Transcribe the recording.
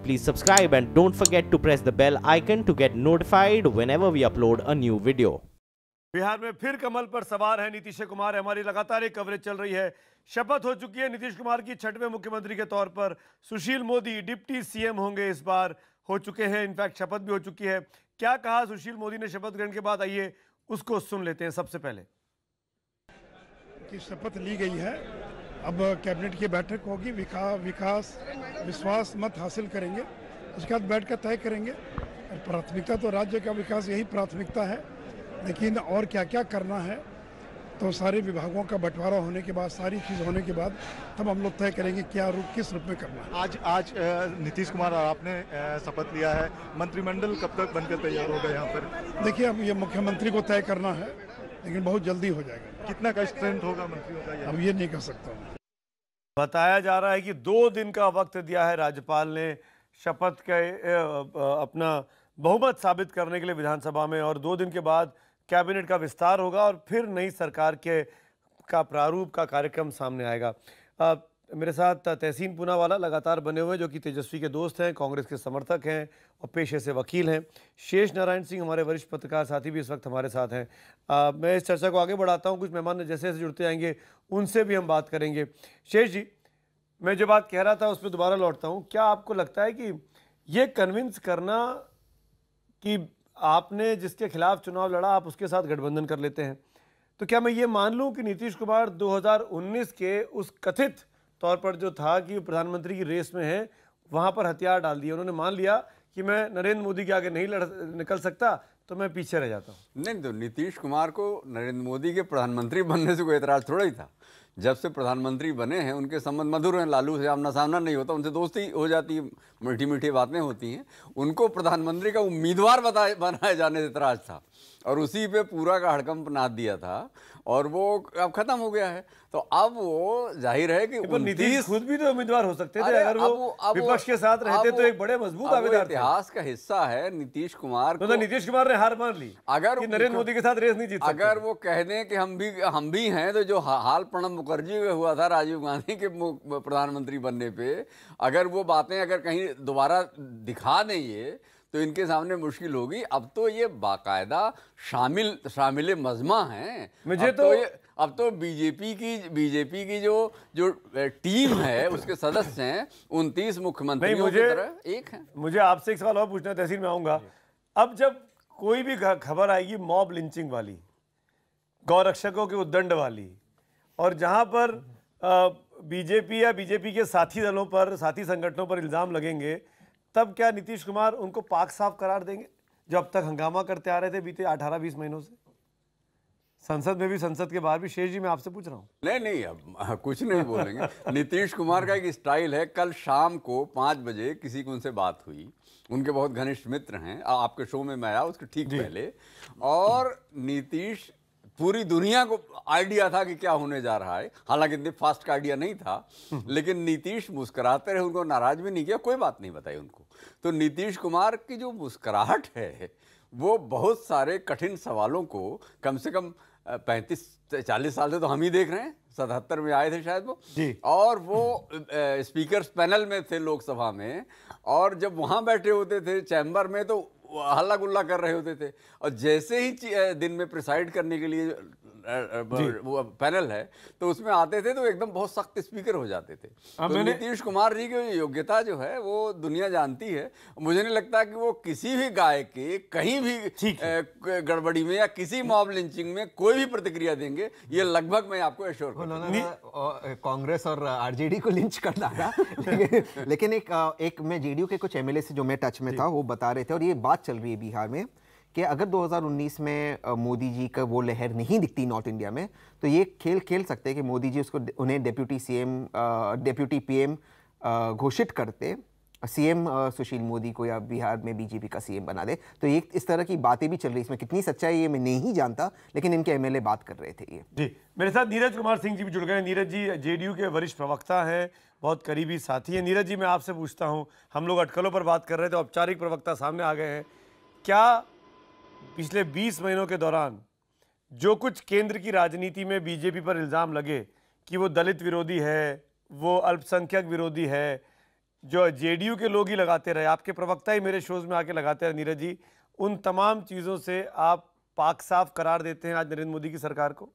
please subscribe and don't forget to press the bell icon to get notified whenever we upload a new video. Bihar में फिर कमल पर सवार है नीतीश कुमार। हमारी लगातार एक कवरेज चल रही है। शपथ हो चुकी है नीतीश कुमार की 6वें मुख्यमंत्री के तौर पर। सुशील मोदी डिप्टी सीएम होंगे, इस बार हो चुके हैं, इनफैक्ट शपथ भी हो चुकी है। क्या कहा सुशील मोदी ने शपथ ग्रहण के बाद, आइए उसको सुन लेते हैं। सबसे पहले की शपथ ली गई है, अब कैबिनेट की बैठक होगी, विकास विश्वास मत हासिल करेंगे, उसके बाद बैठ कर तय करेंगे। प्राथमिकता तो राज्य का विकास यही प्राथमिकता है, लेकिन और क्या क्या करना है तो सारे विभागों का बंटवारा होने के बाद, सारी चीज़ होने के बाद तब हम लोग तय करेंगे क्या रूप किस रूप में करना है। आज नीतीश कुमार और आपने शपथ लिया है, मंत्रिमंडल कब तक बनकर तैयार होगा यहाँ पर? देखिए, अब ये मुख्यमंत्री को तय करना है, लेकिन बहुत जल्दी हो जाएगा। कितना का स्ट्रेंथ होगा मंत्रियों का अब ये नहीं कह सकता हूँ। बताया जा रहा है कि 2 दिन का वक्त दिया है राज्यपाल ने शपथ के अपना बहुमत साबित करने के लिए विधानसभा में, और 2 दिन के बाद कैबिनेट का विस्तार होगा और फिर नई सरकार का प्रारूप का कार्यक्रम सामने आएगा। मेरे साथ तहसीन पूनावाला लगातार बने हुए, जो कि तेजस्वी के दोस्त हैं, कांग्रेस के समर्थक हैं और पेशे से वकील हैं। शेष नारायण सिंह हमारे वरिष्ठ पत्रकार साथी भी इस वक्त हमारे साथ हैं। मैं इस चर्चा को आगे बढ़ाता हूं, कुछ मेहमान जैसे जैसे जुड़ते जाएंगे उनसे भी हम बात करेंगे। शेष जी, मैं जो बात कह रहा था उस पर दोबारा लौटता हूँ। क्या आपको लगता है कि ये कन्विंस करना कि आपने जिसके खिलाफ चुनाव लड़ा आप उसके साथ गठबंधन कर लेते हैं, तो क्या मैं ये मान लूँ कि नीतीश कुमार 2019 के उस कथित तौर पर जो था कि प्रधानमंत्री की रेस में है, वहाँ पर हथियार डाल दिए? उन्होंने मान लिया कि मैं नरेंद्र मोदी के आगे नहीं निकल सकता, तो मैं पीछे रह जाता हूँ। नहीं, तो नीतीश कुमार को नरेंद्र मोदी के प्रधानमंत्री बनने से कोई एतराज़ थोड़ा ही था। जब से प्रधानमंत्री बने हैं उनके संबंध मधुर हैं, लालू से आमना सामना नहीं होता, उनसे दोस्ती हो जाती है, मीठी मीठी बातें होती हैं। उनको प्रधानमंत्री का उम्मीदवार बनाए जाने से एतराज़ था और उसी पे पूरा का हड़कंप नाद दिया था, और वो अब खत्म हो गया है। तो अब वो जाहिर है कि नीतीश खुद भी तो उम्मीदवार हो सकते थे अगर वो विपक्ष के साथ रहते, तो एक बड़े मजबूत दावेदार थे। इतिहास का हिस्सा है नीतीश कुमार तो नीतीश कुमार ने हार मान ली अगर नरेंद्र मोदी के साथ रेस नहीं जीत सकते। अगर वो कह दें कि हम भी हैं, तो जो हाल प्रणब मुखर्जी में हुआ था राजीव गांधी के प्रधानमंत्री बनने पे, अगर वो बातें अगर कहीं दोबारा दिखा दें ये, तो इनके सामने मुश्किल होगी। अब तो ये बाकायदा शामिल मजमा हैं। मुझे तो अब तो बीजेपी की जो टीम है उसके सदस्य हैं 29 मुख्यमंत्रियों की तरह एक हैं। मुझे आपसे एक सवाल और पूछना है, तहसील में आऊंगा। अब जब कोई भी खबर आएगी मॉब लिंचिंग वाली, गौरक्षकों के उद्दंड वाली, और जहां पर बीजेपी या बीजेपी के साथी दलों पर, साथी संगठनों पर इल्जाम लगेंगे, तब क्या नीतीश कुमार उनको पाक साफ करार देंगे, जो अब तक हंगामा करते आ रहे थे बीते 18-20 महीनों से, संसद में भी, संसद के बाहर भी? शेष जी, मैं आपसे पूछ रहा हूँ। नहीं, अब कुछ नहीं बोलेंगे। नीतीश कुमार का एक स्टाइल है। कल शाम को 5 बजे किसी को उनसे बात हुई, उनके बहुत घनिष्ठ मित्र हैं, आपके शो में मैं आया उसके ठीक पहले, और नीतीश पूरी दुनिया को आइडिया था कि क्या होने जा रहा है। हालांकि इतने फास्ट का आइडिया नहीं था, लेकिन नीतीश मुस्कुराते रहे, उनको नाराज भी नहीं किया, कोई बात नहीं बताई उनको। तो नीतीश कुमार की जो मुस्कुराहट है वो बहुत सारे कठिन सवालों को, कम से कम 35-40 साल से तो हम ही देख रहे हैं, 77 में आए थे शायद वो, और वो स्पीकर्स पैनल में थे लोकसभा में, और जब वहाँ बैठे होते थे चैम्बर में तो हल्ला गुल्ला कर रहे होते थे, और जैसे ही दिन में प्रिसाइड करने के लिए वो पैनल है तो उसमें आते थे तो एकदम बहुत सख्त स्पीकर हो जाते थे। तो नीतीश कुमार जी की योग्यता जो है वो दुनिया जानती है। मुझे नहीं लगता कि वो किसी भी गाय के कहीं भी गड़बड़ी में या किसी मॉब लिंचिंग में कोई भी प्रतिक्रिया देंगे, ये लगभग मैं आपको एश्योर करूंगा। कांग्रेस और आरजेडी को लिंच कर डाला लेकिन एक मैं जेडीयू के कुछ एमएलए से जो मैं टच में था वो बता रहे थे, और ये बात चल रही है बिहार में कि अगर 2019 में मोदी जी का वो लहर नहीं दिखती नॉर्थ इंडिया में, तो ये खेल सकते हैं कि मोदी जी उन्हें डेप्यूटी पीएम घोषित करते, सीएम सुशील मोदी को, या बिहार में बीजेपी का सीएम बना दे। तो ये इस तरह की बातें भी चल रही, इसमें कितनी सच्चाई ये मैं नहीं जानता, लेकिन इनके एमएलए बात कर रहे थे ये। जी, मेरे साथ नीरज कुमार सिंह जी भी जुड़ गए। नीरज जी जेडीयू के वरिष्ठ प्रवक्ता हैं, बहुत करीबी साथी हैं। नीरज जी, मैं आपसे पूछता हूँ, हम लोग अटकलों पर बात कर रहे थे, औपचारिक प्रवक्ता सामने आ गए हैं। क्या पिछले 20 महीनों के दौरान जो कुछ केंद्र की राजनीति में बीजेपी पर इल्ज़ाम लगे कि वो दलित विरोधी है, वो अल्पसंख्यक विरोधी है, जो जेडीयू के लोग ही लगाते रहे, आपके प्रवक्ता ही मेरे शोज में आके लगाते रहे नीरज जी, उन तमाम चीज़ों से आप पाक साफ करार देते हैं आज नरेंद्र मोदी की सरकार को?